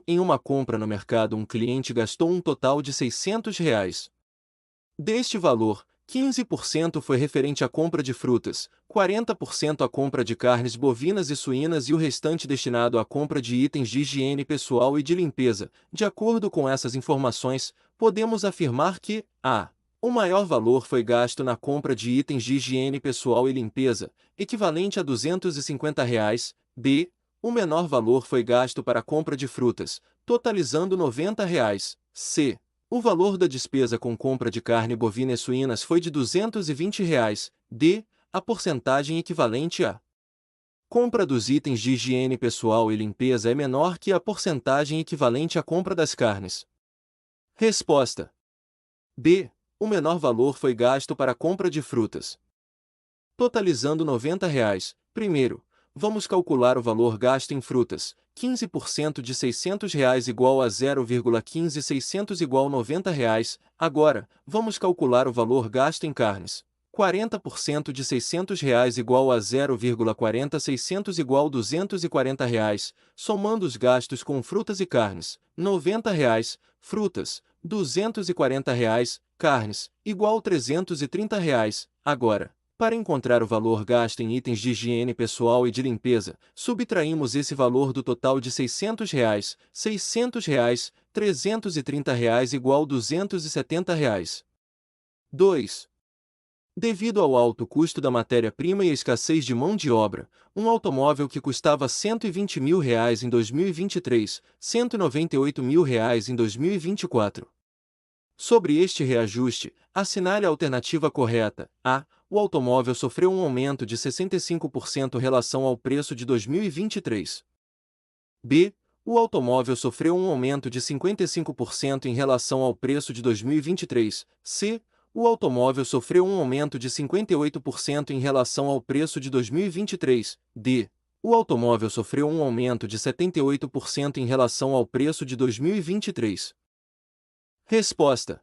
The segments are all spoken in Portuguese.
Em uma compra no mercado, um cliente gastou um total de R$ 600. Deste valor, 15% foi referente à compra de frutas, 40% à compra de carnes bovinas e suínas e o restante destinado à compra de itens de higiene pessoal e de limpeza. De acordo com essas informações, podemos afirmar que a. O maior valor foi gasto na compra de itens de higiene pessoal e limpeza, equivalente a R$ 250. B. O menor valor foi gasto para a compra de frutas, totalizando R$ 90. C. O valor da despesa com compra de carne bovina e suínas foi de R$ 220. D. A porcentagem equivalente à compra dos itens de higiene pessoal e limpeza é menor que a porcentagem equivalente à compra das carnes. Resposta: B. O menor valor foi gasto para a compra de frutas, totalizando R$ 90. Primeiro, vamos calcular o valor gasto em frutas. 15% de R$ 600 igual a 0,15 igual a R$ 90. Agora, vamos calcular o valor gasto em carnes. 40% de R$ 600 igual a 0,40 igual a R$ 240. Somando os gastos com frutas e carnes. R$ 90. Frutas, R$ 240. Carnes, igual a R$ 330. Agora, para encontrar o valor gasto em itens de higiene pessoal e de limpeza, subtraímos esse valor do total de R$ 600. R$ 600, R$ 330 igual a R$ 270. 2. Devido ao alto custo da matéria-prima e a escassez de mão de obra, um automóvel que custava R$ 120 mil em 2023, R$ 198 mil em 2024. Sobre este reajuste, assinale a alternativa correta. A. O automóvel sofreu um aumento de 65% em relação ao preço de 2023. B. O automóvel sofreu um aumento de 55% em relação ao preço de 2023. C. O automóvel sofreu um aumento de 58% em relação ao preço de 2023. D. O automóvel sofreu um aumento de 78% em relação ao preço de 2023. Resposta: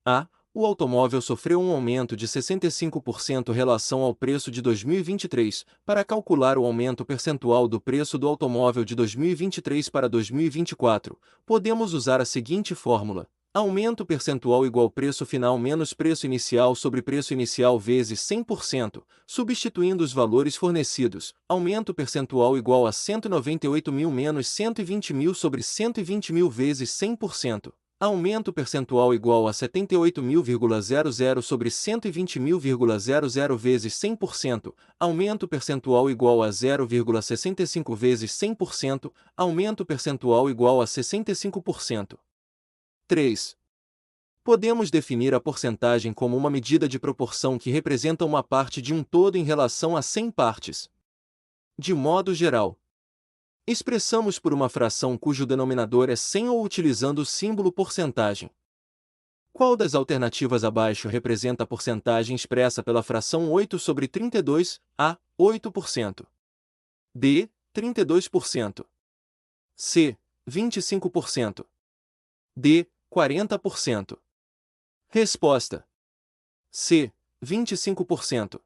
A. O automóvel sofreu um aumento de 65% em relação ao preço de 2023. Para calcular o aumento percentual do preço do automóvel de 2023 para 2024, podemos usar a seguinte fórmula: aumento percentual igual preço final menos preço inicial sobre preço inicial vezes 100%, substituindo os valores fornecidos. Aumento percentual igual a 198 mil menos 120 mil sobre 120 mil vezes 100%. Aumento percentual igual a 78.000,00 sobre 120.000,00 vezes 100%. Aumento percentual igual a 0,65 vezes 100%. Aumento percentual igual a 65%. 3. Podemos definir a porcentagem como uma medida de proporção que representa uma parte de um todo em relação a 100 partes. De modo geral, expressamos por uma fração cujo denominador é 100 ou utilizando o símbolo porcentagem. Qual das alternativas abaixo representa a porcentagem expressa pela fração 8 sobre 32? A. 8%. B. 32%. C. 25%. D. 40%. Resposta: C. 25%.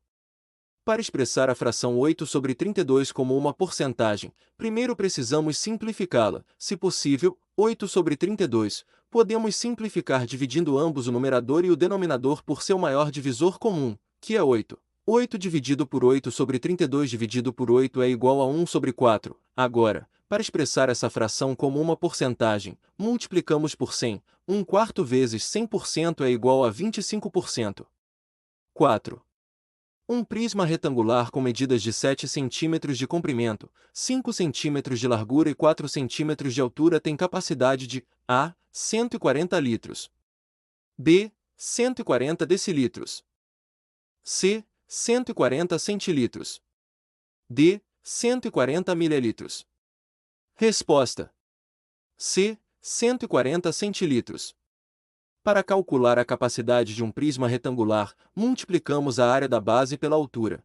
Para expressar a fração 8 sobre 32 como uma porcentagem, primeiro precisamos simplificá-la. Se possível, 8 sobre 32, podemos simplificar dividindo ambos o numerador e o denominador por seu maior divisor comum, que é 8. 8 dividido por 8 sobre 32 dividido por 8 é igual a 1 sobre 4. Agora, para expressar essa fração como uma porcentagem, multiplicamos por 100. 1/4 vezes 100% é igual a 25%. 4. Um prisma retangular com medidas de 7 cm de comprimento, 5 cm de largura e 4 cm de altura tem capacidade de A. 140 litros. B. 140 decilitros. C. 140 centilitros. D. 140 mililitros. Resposta: C. 140 centilitros. Para calcular a capacidade de um prisma retangular, multiplicamos a área da base pela altura.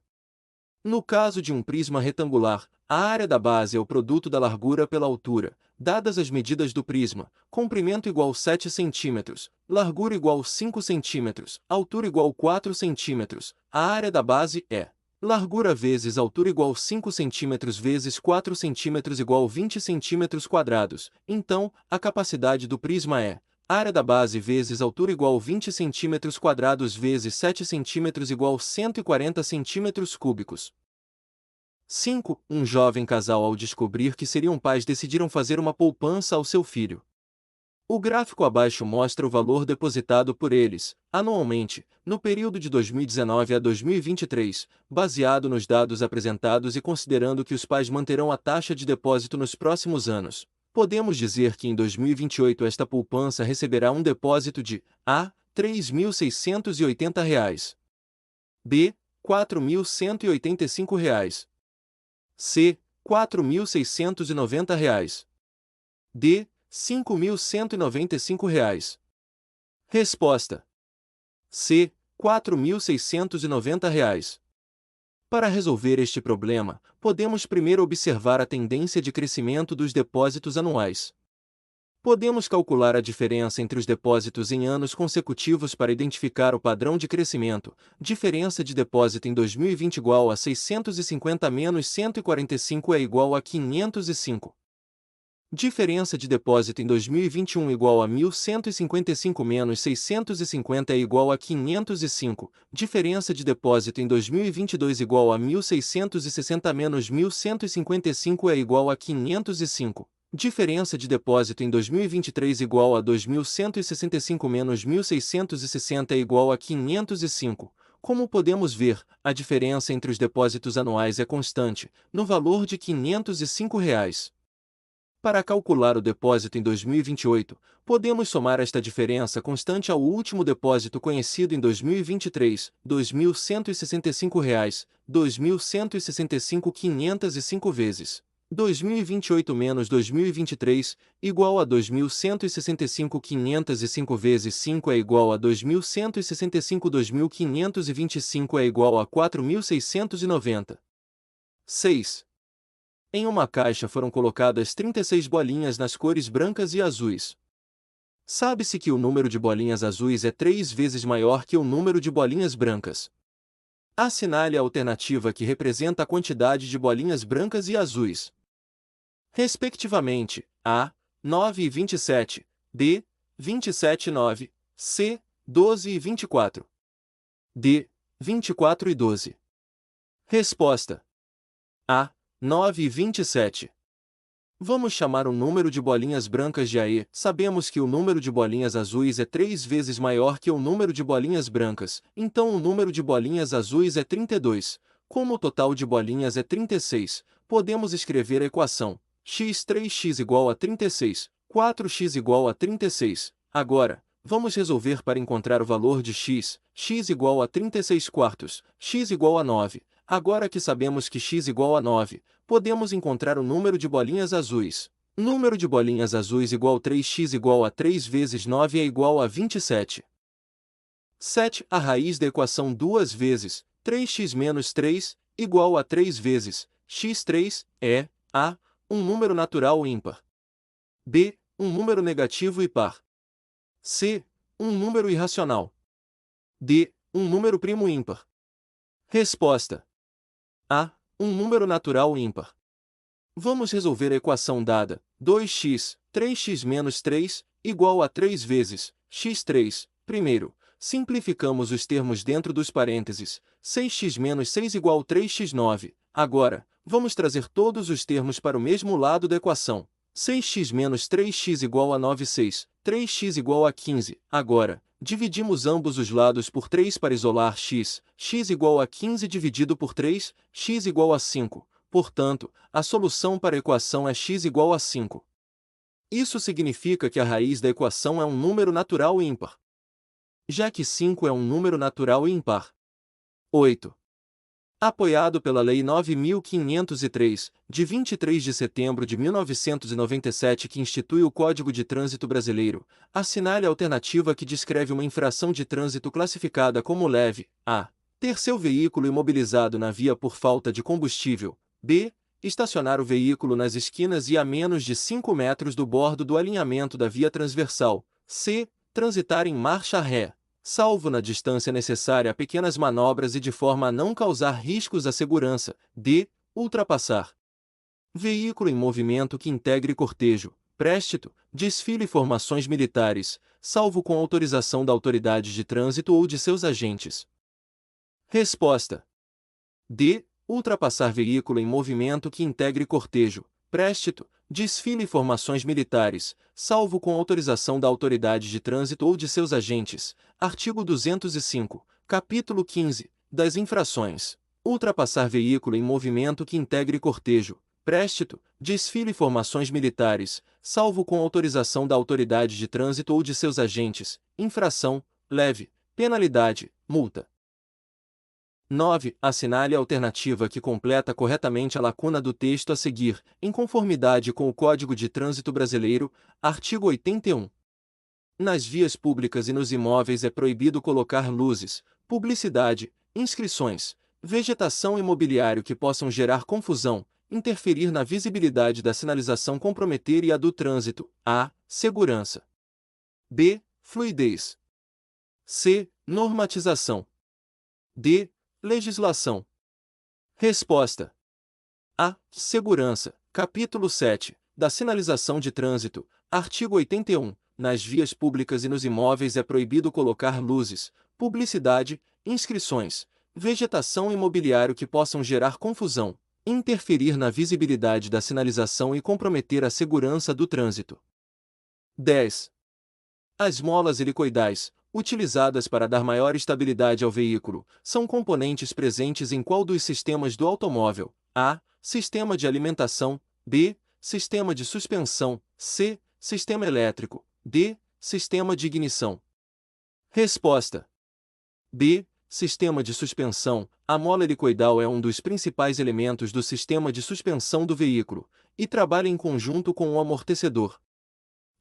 No caso de um prisma retangular, a área da base é o produto da largura pela altura, dadas as medidas do prisma: comprimento igual 7 cm, largura igual 5 cm, altura igual 4 cm. A área da base é Largura vezes altura igual 5 cm vezes 4 cm igual 20 cm². Então, a capacidade do prisma é área da base vezes altura igual 20 cm² vezes 7 cm igual 140 cm³. 5. Um jovem casal, ao descobrir que seriam pais, decidiram fazer uma poupança ao seu filho. O gráfico abaixo mostra o valor depositado por eles, anualmente, no período de 2019 a 2023, baseado nos dados apresentados e considerando que os pais manterão a taxa de depósito nos próximos anos. Podemos dizer que em 2028 esta poupança receberá um depósito de A. R$ 3.680, B. R$ 4.185, C. R$ 4.690, D. R$ 5.195. Resposta: C. R$ 4.690. Para resolver este problema, podemos primeiro observar a tendência de crescimento dos depósitos anuais. Podemos calcular a diferença entre os depósitos em anos consecutivos para identificar o padrão de crescimento. Diferença de depósito em 2020 igual a 650 menos 145 é igual a 505. Diferença de depósito em 2021 igual a 1.155 menos 650 é igual a 505. Diferença de depósito em 2022 igual a 1.660 menos 1.155 é igual a 505. Diferença de depósito em 2023 igual a 2.165 menos 1.660 é igual a 505. Como podemos ver, a diferença entre os depósitos anuais é constante, no valor de R$ 505. Para calcular o depósito em 2028, podemos somar esta diferença constante ao último depósito conhecido em 2023, R$ 2.165, R$ 2.165 505 vezes 2028 menos 2023, igual a 2.165 505 vezes 5 é igual a 2.165 2.525 é igual a 4.690. 6. Em uma caixa foram colocadas 36 bolinhas nas cores brancas e azuis. Sabe-se que o número de bolinhas azuis é 3 vezes maior que o número de bolinhas brancas. Assinale a alternativa que representa a quantidade de bolinhas brancas e azuis, respectivamente, A. 9 e 27, B. 27 e 9, C. 12 e 24, D. 24 e 12. Resposta: A. 9 e 27. Vamos chamar o número de bolinhas brancas de AE. Sabemos que o número de bolinhas azuis é 3 vezes maior que o número de bolinhas brancas, então o número de bolinhas azuis é 32. Como o total de bolinhas é 36, podemos escrever a equação x3x igual a 36, 4x igual a 36. Agora, vamos resolver para encontrar o valor de x. X igual a 36 quartos, x igual a 9. Agora que sabemos que x igual a 9, podemos encontrar o número de bolinhas azuis. Número de bolinhas azuis igual 3x igual a 3 vezes 9 é igual a 27. 7. A raiz da equação 2 vezes 3x menos 3 igual a 3 vezes x3 é A. Um número natural ímpar, B. Um número negativo e par, C. Um número irracional, D. Um número primo ímpar. Resposta: A. Um número natural ímpar. Vamos resolver a equação dada, 2x, 3x menos 3, igual a 3 vezes x3. Primeiro, simplificamos os termos dentro dos parênteses, 6x menos 6 igual a 3x9. Agora, vamos trazer todos os termos para o mesmo lado da equação. 6x menos 3x igual a 9, 6, 3x igual a 15. Agora, dividimos ambos os lados por 3 para isolar x. X igual a 15 dividido por 3, x igual a 5. Portanto, a solução para a equação é x igual a 5. Isso significa que a raiz da equação é um número natural ímpar, já que 5 é um número natural ímpar. 8. Apoiado pela Lei 9.503, de 23 de setembro de 1997, que institui o Código de Trânsito Brasileiro, assinale a alternativa que descreve uma infração de trânsito classificada como leve: A. Ter seu veículo imobilizado na via por falta de combustível. B. Estacionar o veículo nas esquinas e a menos de 5 metros do bordo do alinhamento da via transversal. C. Transitar em marcha ré. salvo na distância necessária a pequenas manobras e de forma a não causar riscos à segurança. D. Ultrapassar. Veículo em movimento que integre cortejo, préstito, desfile e formações militares, salvo com autorização da autoridade de trânsito ou de seus agentes. Resposta. D. Ultrapassar veículo em movimento que integre cortejo, préstito, desfile e formações militares, salvo com autorização da autoridade de trânsito ou de seus agentes. Artigo 205, capítulo 15, das infrações. Ultrapassar veículo em movimento que integre cortejo, préstito, desfile e formações militares, salvo com autorização da autoridade de trânsito ou de seus agentes. Infração, leve, penalidade, multa. 9. Assinale a alternativa que completa corretamente a lacuna do texto a seguir, em conformidade com o Código de Trânsito Brasileiro, artigo 81. Nas vias públicas e nos imóveis é proibido colocar luzes, publicidade, inscrições, vegetação e mobiliário que possam gerar confusão, interferir na visibilidade da sinalização, comprometer e a do trânsito. A. Segurança. B. Fluidez. C. Normatização. D. Legislação. Resposta. A. Segurança. Capítulo 7. Da sinalização de trânsito. Artigo 81. Nas vias públicas e nos imóveis é proibido colocar luzes, publicidade, inscrições, vegetação e mobiliário que possam gerar confusão, interferir na visibilidade da sinalização e comprometer a segurança do trânsito. 10. As molas helicoidais, utilizadas para dar maior estabilidade ao veículo, são componentes presentes em qual dos sistemas do automóvel? A. Sistema de alimentação. B. Sistema de suspensão. C. Sistema elétrico. D. Sistema de ignição. Resposta. B. Sistema de suspensão. A mola helicoidal é um dos principais elementos do sistema de suspensão do veículo, e trabalha em conjunto com o amortecedor.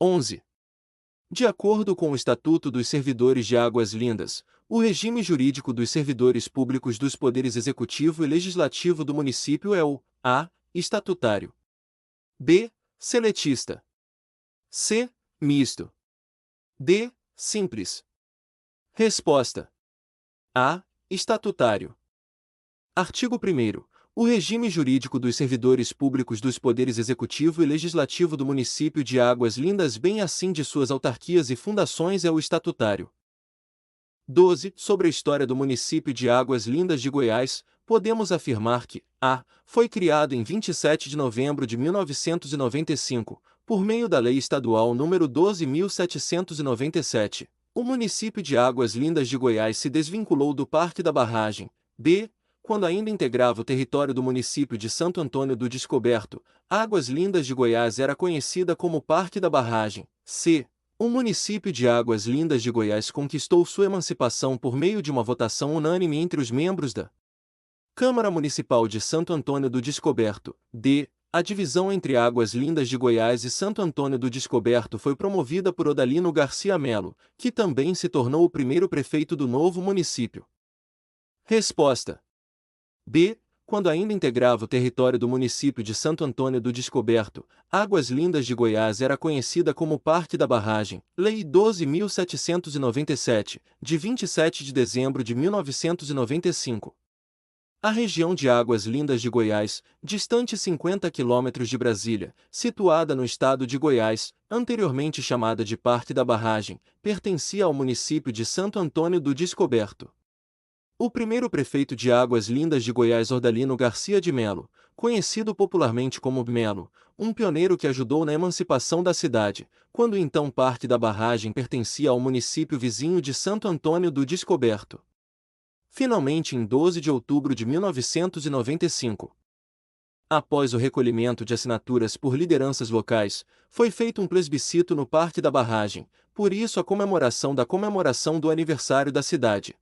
11. De acordo com o Estatuto dos Servidores de Águas Lindas, o regime jurídico dos servidores públicos dos poderes executivo e legislativo do município é o A. Estatutário. B. Seletista. C. Misto. D. Simples. Resposta. A. Estatutário. Artigo 1º. O regime jurídico dos servidores públicos dos poderes executivo e legislativo do município de Águas Lindas, bem assim de suas autarquias e fundações, é o estatutário. 12. Sobre a história do município de Águas Lindas de Goiás, podemos afirmar que A. Foi criado em 27 de novembro de 1995, por meio da Lei Estadual nº 12.797. O município de Águas Lindas de Goiás se desvinculou do Parque da Barragem. B. Quando ainda integrava o território do município de Santo Antônio do Descoberto, Águas Lindas de Goiás era conhecida como Parque da Barragem. C. O município de Águas Lindas de Goiás conquistou sua emancipação por meio de uma votação unânime entre os membros da Câmara Municipal de Santo Antônio do Descoberto. D. A divisão entre Águas Lindas de Goiás e Santo Antônio do Descoberto foi promovida por Odalino Garcia Melo, que também se tornou o primeiro prefeito do novo município. Resposta. B. Quando ainda integrava o território do município de Santo Antônio do Descoberto, Águas Lindas de Goiás era conhecida como Parque da Barragem. Lei 12.797, de 27 de dezembro de 1995. A região de Águas Lindas de Goiás, distante 50 quilômetros de Brasília, situada no estado de Goiás, anteriormente chamada de Parque da Barragem, pertencia ao município de Santo Antônio do Descoberto. O primeiro prefeito de Águas Lindas de Goiás, Odalino Garcia de Melo, conhecido popularmente como Melo, um pioneiro que ajudou na emancipação da cidade, quando o então Parque da Barragem pertencia ao município vizinho de Santo Antônio do Descoberto. Finalmente, em 12 de outubro de 1995, após o recolhimento de assinaturas por lideranças locais, foi feito um plebiscito no Parque da Barragem, por isso a comemoração do aniversário da cidade.